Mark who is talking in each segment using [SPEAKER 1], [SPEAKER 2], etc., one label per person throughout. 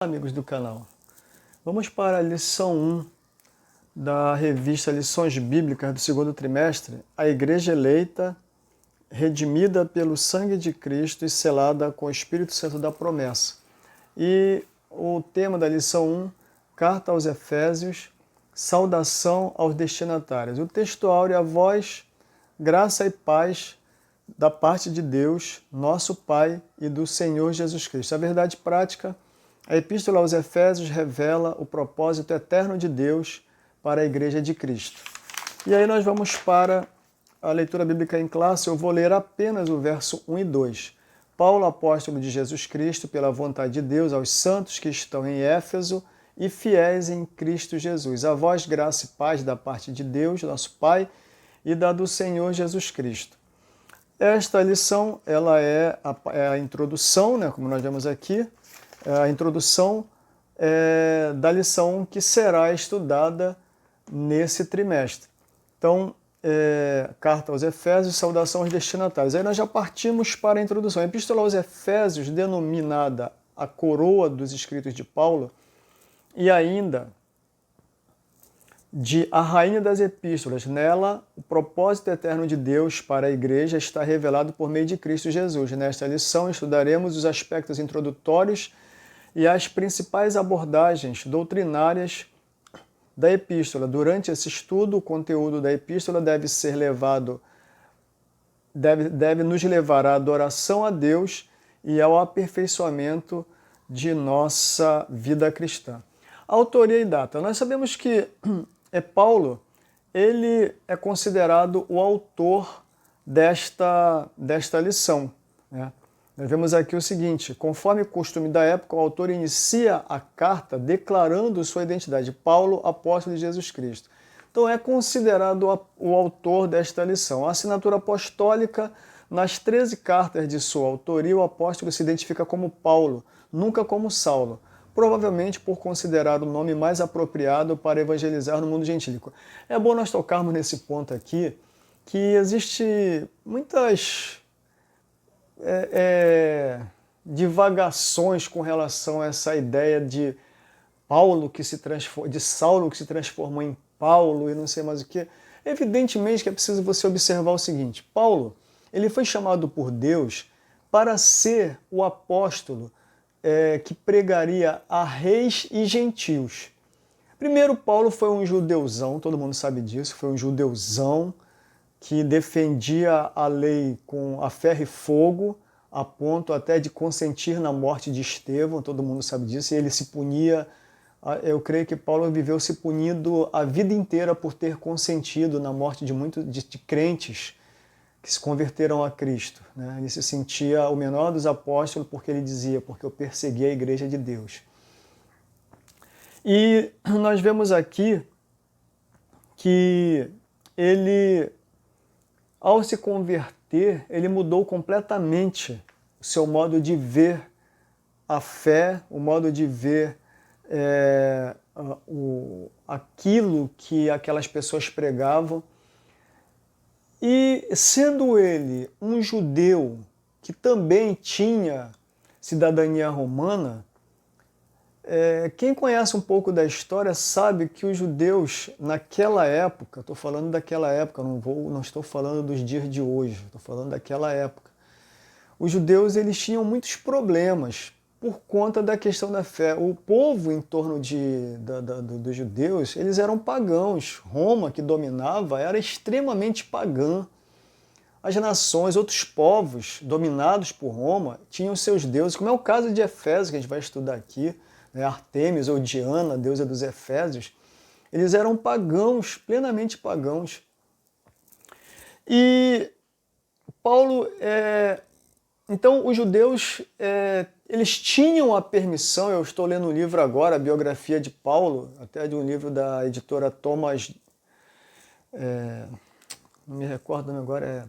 [SPEAKER 1] Amigos do canal, vamos para a lição 1 da revista Lições Bíblicas do segundo trimestre, a Igreja Eleita, redimida pelo sangue de Cristo e selada com o Espírito Santo da promessa. E o tema da lição 1, Carta aos Efésios, saudação aos destinatários. O texto áureo é a voz, graça e paz da parte de Deus, nosso Pai e do Senhor Jesus Cristo. A verdade prática, a Epístola aos Efésios revela o propósito eterno de Deus para a Igreja de Cristo. E aí nós vamos para a leitura bíblica em classe. Eu vou ler apenas o verso 1 e 2. Paulo, apóstolo de Jesus Cristo, pela vontade de Deus, aos santos que estão em Éfeso e fiéis em Cristo Jesus. A vós, graça e paz da parte de Deus, nosso Pai, e da do Senhor Jesus Cristo. Esta lição ela é a introdução, né, como nós vemos aqui, a introdução da lição que será estudada nesse trimestre. Então, carta aos Efésios, saudação aos destinatários. Aí nós já partimos para a introdução. A Epístola aos Efésios, denominada a coroa dos escritos de Paulo, e ainda de a rainha das epístolas. Nela, o propósito eterno de Deus para a igreja está revelado por meio de Cristo Jesus. Nesta lição, estudaremos os aspectos introdutórios e as principais abordagens doutrinárias da epístola. Durante esse estudo, o conteúdo da epístola deve nos levar à adoração a Deus e ao aperfeiçoamento de nossa vida cristã. Autoria e data. Nós sabemos que Paulo, ele é considerado o autor desta lição, né? Nós vemos aqui o seguinte: conforme o costume da época, o autor inicia a carta declarando sua identidade. Paulo, apóstolo de Jesus Cristo. Então é considerado o autor desta lição. A assinatura apostólica, nas 13 cartas de sua autoria, o apóstolo se identifica como Paulo, nunca como Saulo, provavelmente por considerar o nome mais apropriado para evangelizar no mundo gentílico. É bom nós tocarmos nesse ponto aqui, que existe muitas divagações com relação a essa ideia de Saulo que se transformou em Paulo e não sei mais o que. Evidentemente que é preciso você observar o seguinte: Paulo, ele foi chamado por Deus para ser o apóstolo que pregaria a reis e gentios. Primeiro, Paulo foi um judeuzão, todo mundo sabe disso, foi um judeuzão que defendia a lei com a ferro e fogo, a ponto até de consentir na morte de Estevão, todo mundo sabe disso, e ele se punia. Eu creio que Paulo viveu se punindo a vida inteira por ter consentido na morte de muitos de crentes que se converteram a Cristo, né? Ele se sentia o menor dos apóstolos porque ele dizia: porque eu persegui a igreja de Deus. E nós vemos aqui que ele, ao se converter, ele mudou completamente o seu modo de ver a fé, o modo de ver aquilo que aquelas pessoas pregavam. E sendo ele um judeu que também tinha cidadania romana, quem conhece um pouco da história sabe que os judeus naquela época, estou falando daquela época, não estou falando dos dias de hoje, estou falando daquela época. Os judeus eles tinham muitos problemas por conta da questão da fé. O povo em torno dos judeus, eles eram pagãos. Roma, que dominava, era extremamente pagã. As nações, outros povos dominados por Roma, tinham seus deuses, como é o caso de Efésios, que a gente vai estudar aqui, né? Artemis ou Diana, deusa dos Efésios. Eles eram pagãos, plenamente pagãos. E Paulo, então os judeus, eles tinham a permissão. Eu estou lendo um livro agora, a biografia de Paulo, até de um livro da editora Thomas, não me recordo agora,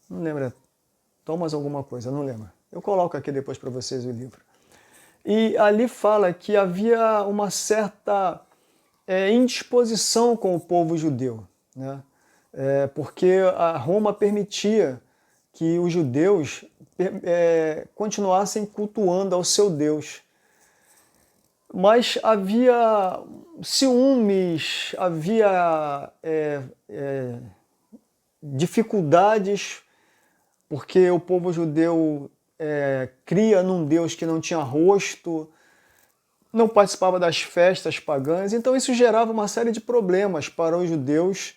[SPEAKER 1] não lembro, Thomas alguma coisa, não lembro. Eu coloco aqui depois para vocês o livro. E ali fala que havia uma certa indisposição com o povo judeu, né? Porque a Roma permitia que os judeus continuassem cultuando ao seu Deus. mas havia ciúmes, havia dificuldades, porque o povo judeu cria num Deus que não tinha rosto, não participava das festas pagãs, então isso gerava uma série de problemas para os judeus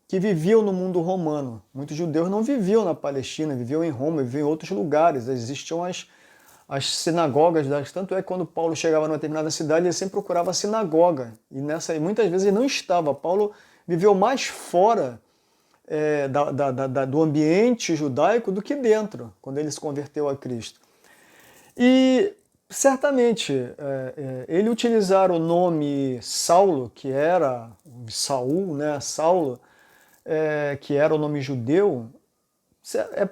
[SPEAKER 1] que viviam no mundo romano. Muitos judeus não viviam na Palestina, viviam em Roma, viviam em outros lugares. Existiam as sinagogas, tanto é que quando Paulo chegava numa determinada cidade, ele sempre procurava a sinagoga, e muitas vezes ele não estava. Paulo viveu mais fora do ambiente judaico do que dentro, quando ele se converteu a Cristo. E certamente ele utilizar o nome Saulo, que era Saul, né? Saulo, que era o nome judeu,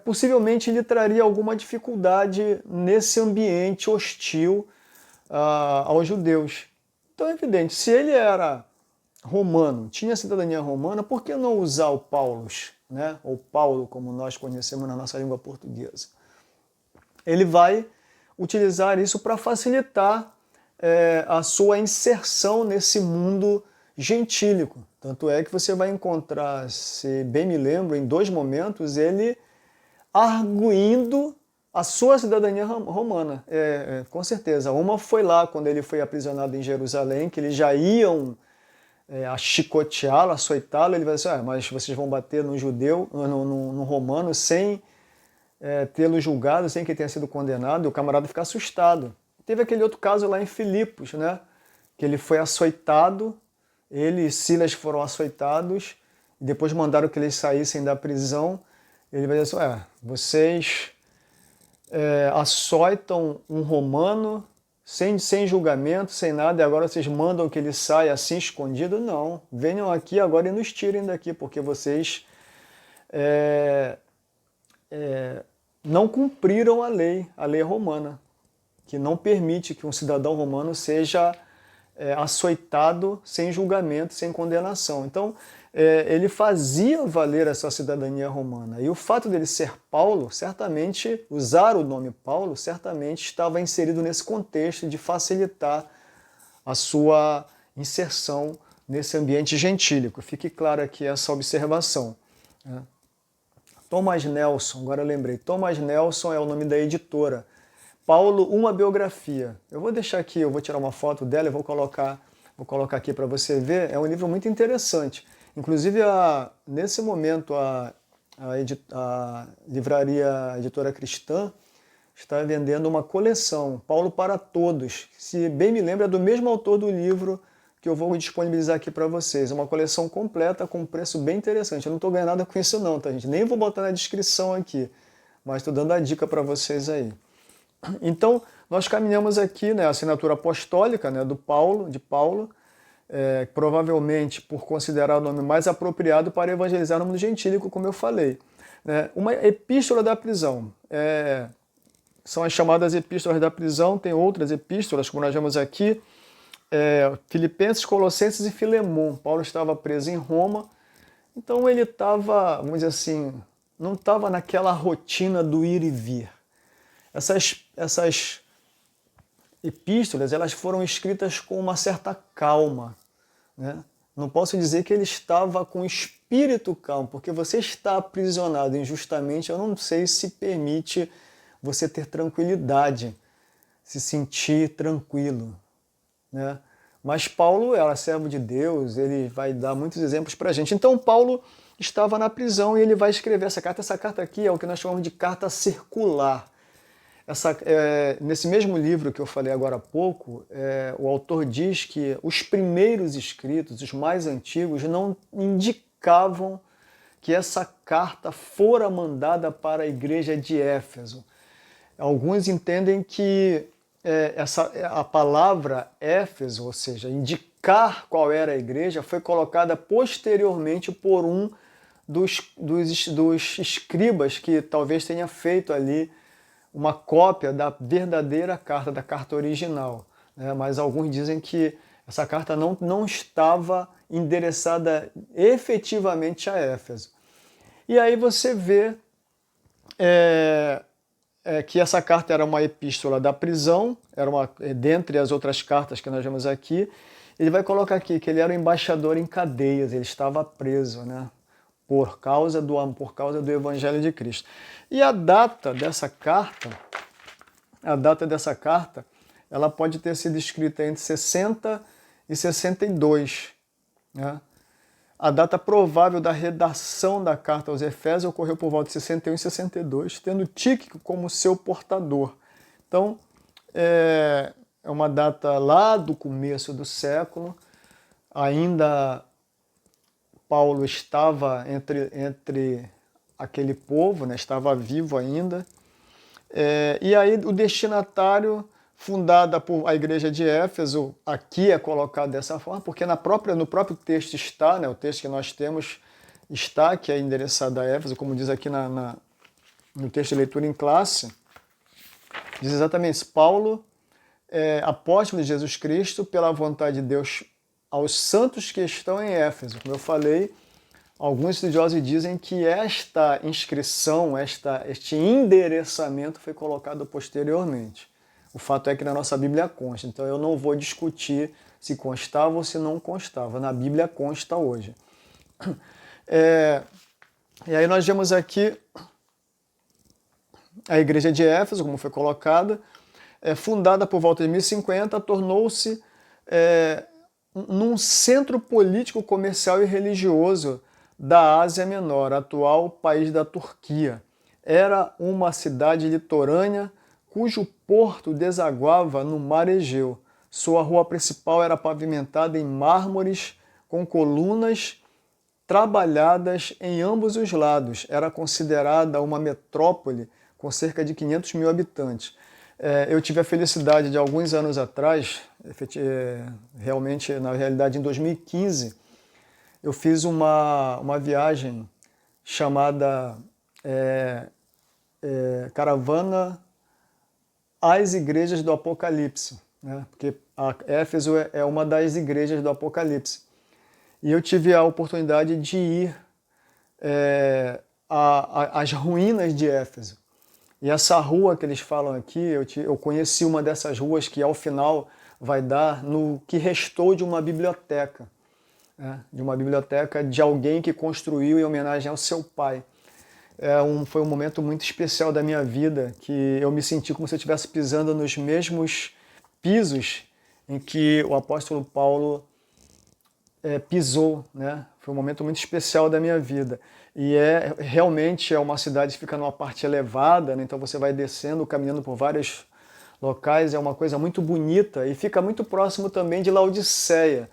[SPEAKER 1] possivelmente lhe traria alguma dificuldade nesse ambiente hostil aos judeus. Então é evidente, se ele era romano, tinha cidadania romana, por que não usar o Paulus, né? Ou Paulo, como nós conhecemos na nossa língua portuguesa? Ele vai utilizar isso para facilitar a sua inserção nesse mundo gentílico. Tanto é que você vai encontrar, se bem me lembro, em 2 momentos, ele arguindo a sua cidadania romana. Com certeza. Uma foi lá, quando ele foi aprisionado em Jerusalém, que eles já iam a chicoteá-lo, açoitá-lo. Ele vai dizer, mas vocês vão bater no judeu, no romano, sem tê-lo julgado, sem que tenha sido condenado, e o camarada fica assustado. Teve aquele outro caso lá em Filipos, né? Que ele foi açoitado, ele e Silas foram açoitados, e depois mandaram que eles saíssem da prisão. Ele vai dizer assim, vocês açoitam um romano sem julgamento, sem nada, e agora vocês mandam que ele saia assim escondido? Não, venham aqui agora e nos tirem daqui, porque vocês não cumpriram a lei romana, que não permite que um cidadão romano seja açoitado sem julgamento, sem condenação. Então, ele fazia valer a sua cidadania romana. E o fato dele ser Paulo, certamente, usar o nome Paulo, certamente estava inserido nesse contexto de facilitar a sua inserção nesse ambiente gentílico. Fique claro aqui essa observação. Thomas Nelson, agora eu lembrei, Thomas Nelson é o nome da editora. Paulo, uma biografia. Eu vou deixar aqui, eu vou tirar uma foto dela e vou colocar aqui para você ver. É um livro muito interessante. Inclusive, nesse momento, a livraria Editora Cristã está vendendo uma coleção, Paulo para Todos. Se bem me lembro, é do mesmo autor do livro que eu vou disponibilizar aqui para vocês. É uma coleção completa com um preço bem interessante. Eu não estou ganhando nada com isso não, tá, gente? Nem vou botar na descrição aqui, mas estou dando a dica para vocês aí. Então, nós caminhamos aqui, né, a assinatura apostólica, né, de Paulo, provavelmente por considerar o nome mais apropriado para evangelizar no mundo gentílico, como eu falei. Uma epístola da prisão. São as chamadas epístolas da prisão, tem outras epístolas, como nós vemos aqui, Filipenses, Colossenses e Filemon. Paulo estava preso em Roma, então ele estava, vamos dizer assim, não estava naquela rotina do ir e vir. Essas epístolas, elas foram escritas com uma certa calma, né? Não posso dizer que ele estava com espírito calmo, porque você está aprisionado injustamente, eu não sei se permite você ter tranquilidade, se sentir tranquilo, né? Mas Paulo era servo de Deus, ele vai dar muitos exemplos para a gente. Então Paulo estava na prisão e ele vai escrever essa carta. Essa carta aqui é o que nós chamamos de carta circular. Nesse mesmo livro que eu falei agora há pouco, o autor diz que os primeiros escritos, os mais antigos, não indicavam que essa carta fora mandada para a igreja de Éfeso. Alguns entendem que a palavra Éfeso, ou seja, indicar qual era a igreja, foi colocada posteriormente por um dos escribas que talvez tenha feito ali uma cópia da verdadeira carta, da carta original, né? Mas alguns dizem que essa carta não estava endereçada efetivamente a Éfeso. E aí você vê que essa carta era uma epístola da prisão, era dentre as outras cartas que nós vemos aqui. Ele vai colocar aqui que ele era um embaixador em cadeias, ele estava preso, né? Por causa do Evangelho de Cristo. E a data dessa carta, ela pode ter sido escrita entre 60 e 62. Né? A data provável da redação da carta aos Efésios ocorreu por volta de 61 e 62, tendo Tíquico como seu portador. Então, é uma data lá do começo do século, ainda Paulo estava entre aquele povo, né? Estava vivo ainda. E aí o destinatário, fundada por a igreja de Éfeso, aqui é colocado dessa forma, porque no próprio texto está, né? O texto que nós temos está, que é endereçado a Éfeso, como diz aqui no texto de leitura em classe, diz exatamente isso: Paulo, apóstolo de Jesus Cristo, pela vontade de Deus, aos santos que estão em Éfeso. Como eu falei, alguns estudiosos dizem que esta inscrição, este endereçamento foi colocado posteriormente. O fato é que na nossa Bíblia consta, então eu não vou discutir se constava ou se não constava. Na Bíblia consta hoje. E aí nós vemos aqui a igreja de Éfeso, como foi colocada, fundada por volta de 1050, tornou-se num centro político, comercial e religioso da Ásia Menor, atual país da Turquia. Era uma cidade litorânea cujo porto desaguava no mar Egeu. Sua rua principal era pavimentada em mármores com colunas trabalhadas em ambos os lados. Era considerada uma metrópole com cerca de 500 mil habitantes. Eu tive a felicidade de alguns anos atrás, realmente, na realidade, em 2015, eu fiz uma viagem chamada Caravana às Igrejas do Apocalipse, né? Porque Éfeso é uma das igrejas do Apocalipse. E eu tive a oportunidade de ir às ruínas de Éfeso. E essa rua que eles falam aqui, eu conheci uma dessas ruas que ao final vai dar no que restou de uma biblioteca. De uma biblioteca de alguém que construiu em homenagem ao seu pai. Foi um momento muito especial da minha vida, que eu me senti como se eu estivesse pisando nos mesmos pisos em que o apóstolo Paulo pisou, né? Foi um momento muito especial da minha vida. E realmente é uma cidade que fica numa parte elevada, né? Então você vai descendo, caminhando por vários locais, é uma coisa muito bonita e fica muito próximo também de Laodiceia.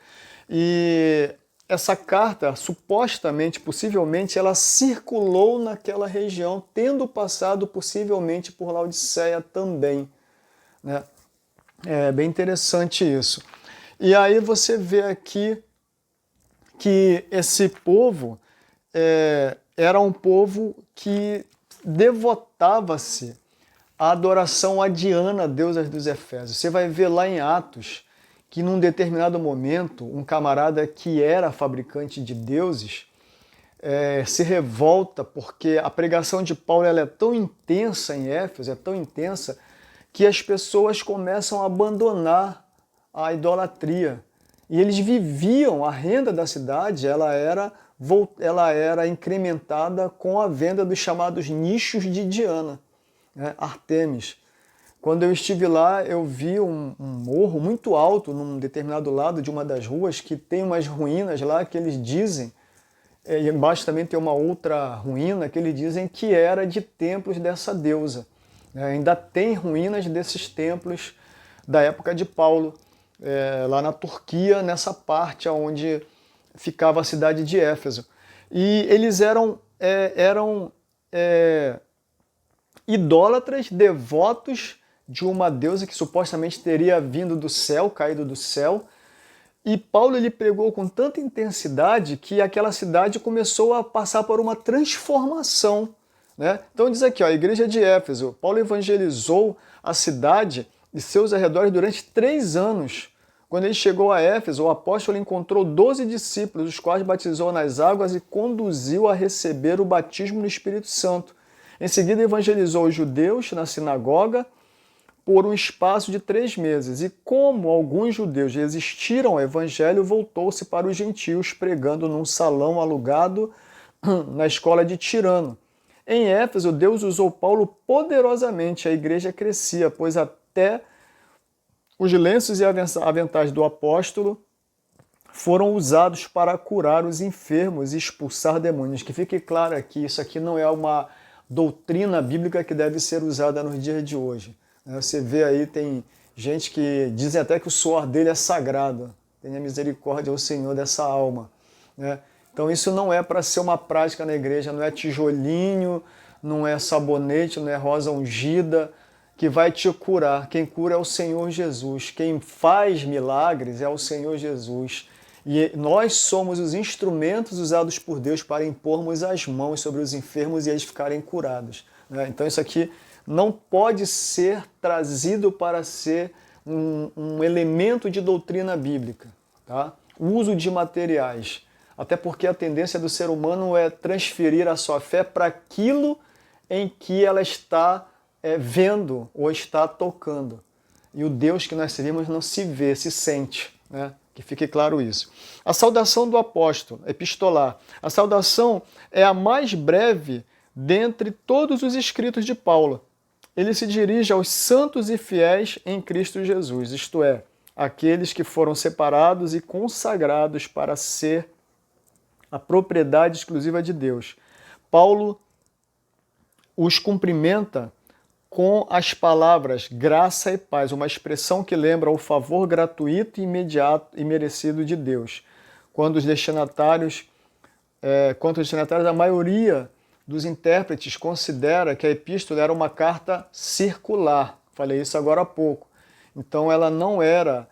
[SPEAKER 1] E essa carta, supostamente, possivelmente, ela circulou naquela região, tendo passado possivelmente por Laodiceia também, né? É bem interessante isso. E aí você vê aqui que esse povo era um povo que devotava-se à adoração a Diana, deusa dos Efésios. Você vai ver lá em Atos que num determinado momento, um camarada que era fabricante de deuses se revolta porque a pregação de Paulo ela é tão intensa em Éfeso, é tão intensa, que as pessoas começam a abandonar a idolatria. E eles viviam, a renda da cidade ela era incrementada com a venda dos chamados nichos de Diana, né? Ártemis. Quando eu estive lá, eu vi um morro muito alto num determinado lado de uma das ruas, que tem umas ruínas lá que eles dizem, e embaixo também tem uma outra ruína que eles dizem que era de templos dessa deusa. Ainda tem ruínas desses templos da época de Paulo, lá na Turquia, nessa parte onde ficava a cidade de Éfeso. E eles eram idólatras, devotos de uma deusa que supostamente teria vindo do céu, caído do céu. E Paulo ele pregou com tanta intensidade que aquela cidade começou a passar por uma transformação, né? Então diz aqui, a igreja de Éfeso, Paulo evangelizou a cidade e seus arredores durante 3 anos. Quando ele chegou a Éfeso, o apóstolo encontrou 12 discípulos, os quais batizou nas águas e conduziu a receber o batismo no Espírito Santo. Em seguida, evangelizou os judeus na sinagoga por um espaço de 3 meses. E como alguns judeus resistiram ao evangelho, voltou-se para os gentios, pregando num salão alugado na escola de Tirano. Em Éfeso, Deus usou Paulo poderosamente. A igreja crescia, pois até os lenços e aventais do apóstolo foram usados para curar os enfermos e expulsar demônios. Que fique claro aqui, isso aqui não é uma doutrina bíblica que deve ser usada nos dias de hoje. Você vê aí, tem gente que dizem até que o suor dele é sagrado. Tenha misericórdia ao Senhor dessa alma. Então isso não é para ser uma prática na igreja, não é tijolinho, não é sabonete, não é rosa ungida que vai te curar. Quem cura é o Senhor Jesus. Quem faz milagres é o Senhor Jesus. E nós somos os instrumentos usados por Deus para impormos as mãos sobre os enfermos e eles ficarem curados. Então isso aqui não pode ser trazido para ser um elemento de doutrina bíblica. Tá? O uso de materiais. Até porque a tendência do ser humano é transferir a sua fé para aquilo em que ela está vendo ou está tocando. E o Deus que nós servimos não se vê, se sente. Que fique claro isso. A saudação do apóstolo, epistolar. A saudação é a mais breve dentre todos os escritos de Paulo. Ele se dirige aos santos e fiéis em Cristo Jesus, isto é, aqueles que foram separados e consagrados para ser a propriedade exclusiva de Deus. Paulo os cumprimenta com as palavras graça e paz, uma expressão que lembra o favor gratuito, imediato e merecido de Deus. Quanto aos destinatários, a maioria dos intérpretes considera que a epístola era uma carta circular. Falei isso agora há pouco. Então ela não era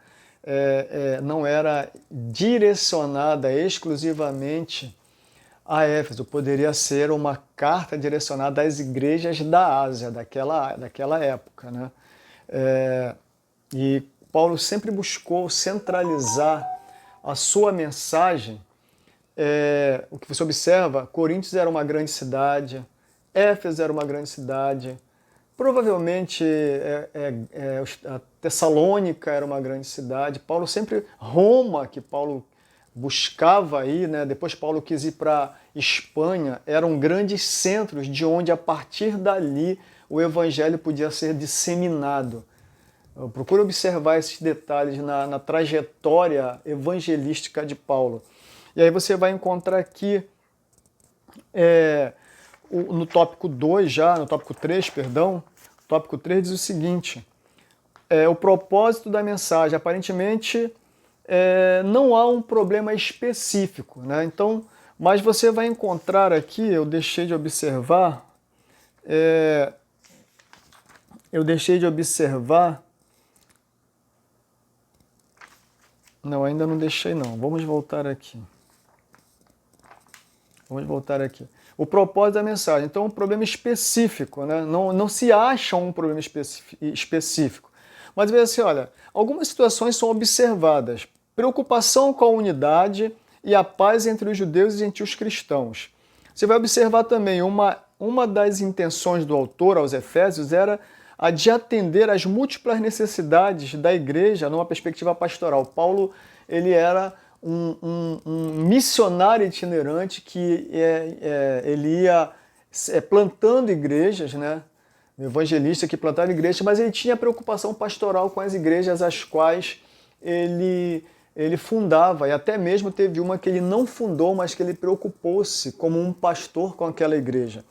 [SPEAKER 1] direcionada exclusivamente a Éfeso. Poderia ser uma carta direcionada às igrejas da Ásia, daquela época. E Paulo sempre buscou centralizar a sua mensagem. O que você observa, Coríntios era uma grande cidade, Éfeso era uma grande cidade, provavelmente a Tessalônica era uma grande cidade, Roma, que Paulo buscava aí, depois Paulo quis ir para Espanha, eram grandes centros de onde a partir dali o evangelho podia ser disseminado. Procure observar esses detalhes na trajetória evangelística de Paulo. E aí você vai encontrar aqui, no tópico 3, o tópico 3 diz o seguinte, o propósito da mensagem, aparentemente não há um problema específico, Então, mas você vai encontrar aqui, eu deixei de observar, não, ainda não deixei não, vamos voltar aqui. O propósito da mensagem. Então, um problema específico, não se acha um problema específico. Mas veja assim, olha, algumas situações são observadas. Preocupação com a unidade e a paz entre os judeus e gentios cristãos. Você vai observar também uma das intenções do autor aos Efésios era a de atender às múltiplas necessidades da igreja numa perspectiva pastoral. Paulo, ele era um missionário itinerante que ele ia plantando igrejas, um evangelista que plantava igrejas, mas ele tinha preocupação pastoral com as igrejas as quais ele fundava, e até mesmo teve uma que ele não fundou, mas que ele preocupou-se como um pastor com aquela igreja.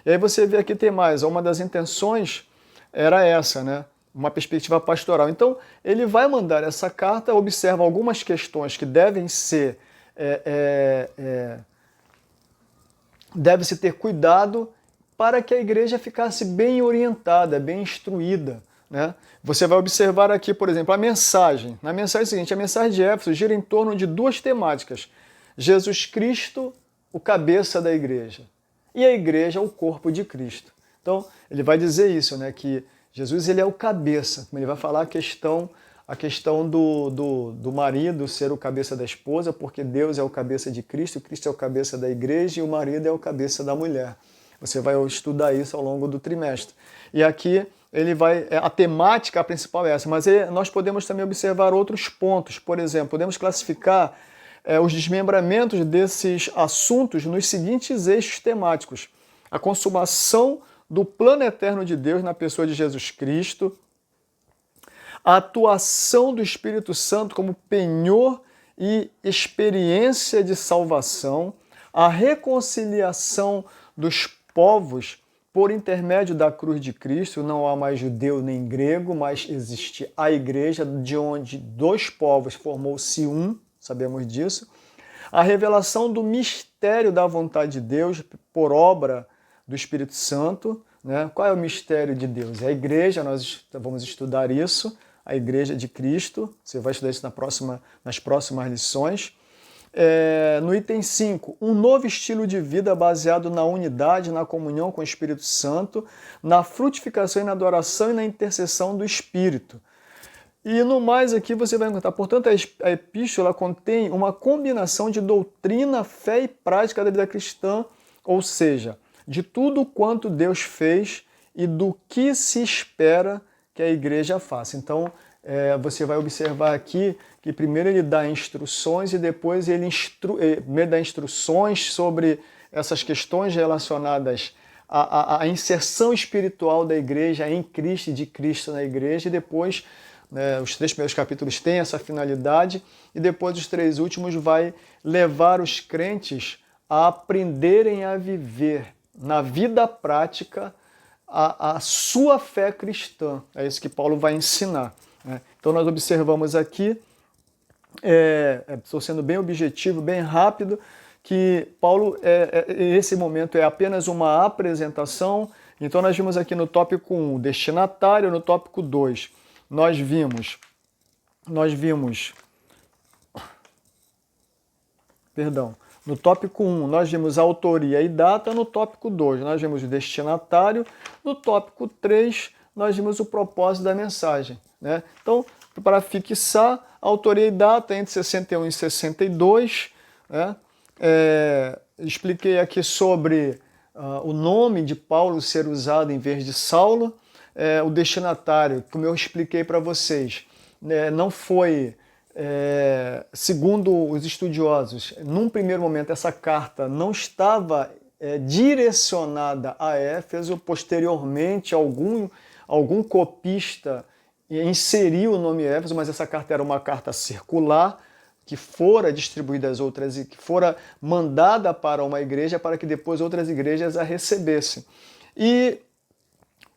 [SPEAKER 1] E aí você vê aqui tem mais, uma das intenções era essa, uma perspectiva pastoral. Então, ele vai mandar essa carta, observa algumas questões que devem ser, deve-se ter cuidado para que a igreja ficasse bem orientada, bem instruída. Você vai observar aqui, por exemplo, a mensagem. Na mensagem seguinte, a mensagem de Éfeso gira em torno de duas temáticas. Jesus Cristo, o cabeça da igreja, e a igreja, o corpo de Cristo. Então, ele vai dizer isso, que Jesus ele é o cabeça. Ele vai falar a questão do marido ser o cabeça da esposa, porque Deus é o cabeça de Cristo, Cristo é o cabeça da igreja e o marido é o cabeça da mulher. Você vai estudar isso ao longo do trimestre. E aqui ele vai, a temática principal é essa, mas nós podemos também observar outros pontos. Por exemplo, podemos classificar os desmembramentos desses assuntos nos seguintes eixos temáticos: a consumação do plano eterno de Deus na pessoa de Jesus Cristo, a atuação do Espírito Santo como penhor e experiência de salvação, a reconciliação dos povos por intermédio da cruz de Cristo. Não há mais judeu nem grego, mas existe a igreja, de onde dois povos formou-se um, sabemos disso. A revelação do mistério da vontade de Deus por obra do Espírito Santo, né? Qual é o mistério de Deus? É a igreja, nós vamos estudar isso, a igreja de Cristo. Você vai estudar isso nas próximas lições. No item 5, um novo estilo de vida baseado na unidade, na comunhão com o Espírito Santo, na frutificação e na adoração e na intercessão do Espírito. E no mais aqui você vai encontrar, portanto, a epístola contém uma combinação de doutrina, fé e prática da vida cristã, ou seja, de tudo quanto Deus fez e do que se espera que a igreja faça. Então, você vai observar aqui que primeiro ele dá instruções e depois ele dá instruções sobre essas questões relacionadas à inserção espiritual da igreja em Cristo e de Cristo na igreja, e depois os 3 primeiros capítulos têm essa finalidade, e depois os 3 últimos vai levar os crentes a aprenderem a viver na vida prática a sua fé cristã. É isso que Paulo vai ensinar. Então nós observamos aqui, estou sendo bem objetivo, bem rápido, que Paulo, esse momento é apenas uma apresentação. Então nós vimos aqui no tópico 1 o destinatário, no tópico 2 nós vimos, no tópico 1 nós vimos a autoria e data, no tópico 2 nós vimos o destinatário, no tópico 3 nós vimos o propósito da mensagem, né? Então, para fixar, autoria e data entre 61 e 62, né? Expliquei aqui sobre o nome de Paulo ser usado em vez de Saulo. O destinatário, como eu expliquei para vocês, não foi, segundo os estudiosos, num primeiro momento essa carta não estava direcionada a Éfeso. Posteriormente algum copista inseriu o nome Éfeso, mas essa carta era uma carta circular que fora distribuída às outras e que fora mandada para uma igreja para que depois outras igrejas a recebessem. E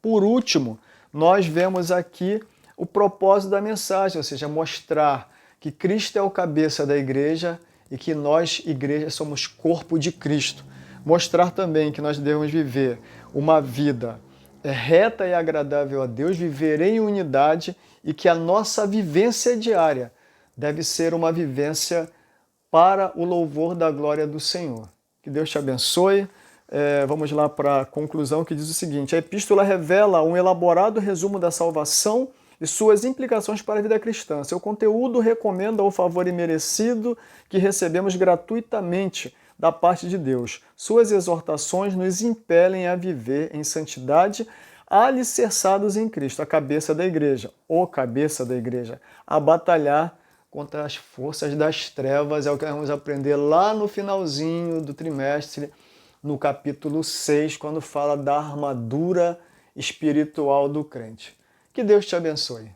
[SPEAKER 1] por último, nós vemos aqui o propósito da mensagem, ou seja, mostrar que Cristo é o cabeça da igreja e que nós, igreja, somos corpo de Cristo. Mostrar também que nós devemos viver uma vida reta e agradável a Deus, viver em unidade, e que a nossa vivência diária deve ser uma vivência para o louvor da glória do Senhor. Que Deus te abençoe. Vamos lá para a conclusão, que diz o seguinte: a epístola revela um elaborado resumo da salvação e suas implicações para a vida cristã. Seu conteúdo recomenda o favor imerecido que recebemos gratuitamente da parte de Deus. Suas exortações nos impelem a viver em santidade, alicerçados em Cristo, a cabeça da igreja, o cabeça da igreja, a batalhar contra as forças das trevas. É o que nós vamos aprender lá no finalzinho do trimestre, no capítulo 6, quando fala da armadura espiritual do crente. Que Deus te abençoe.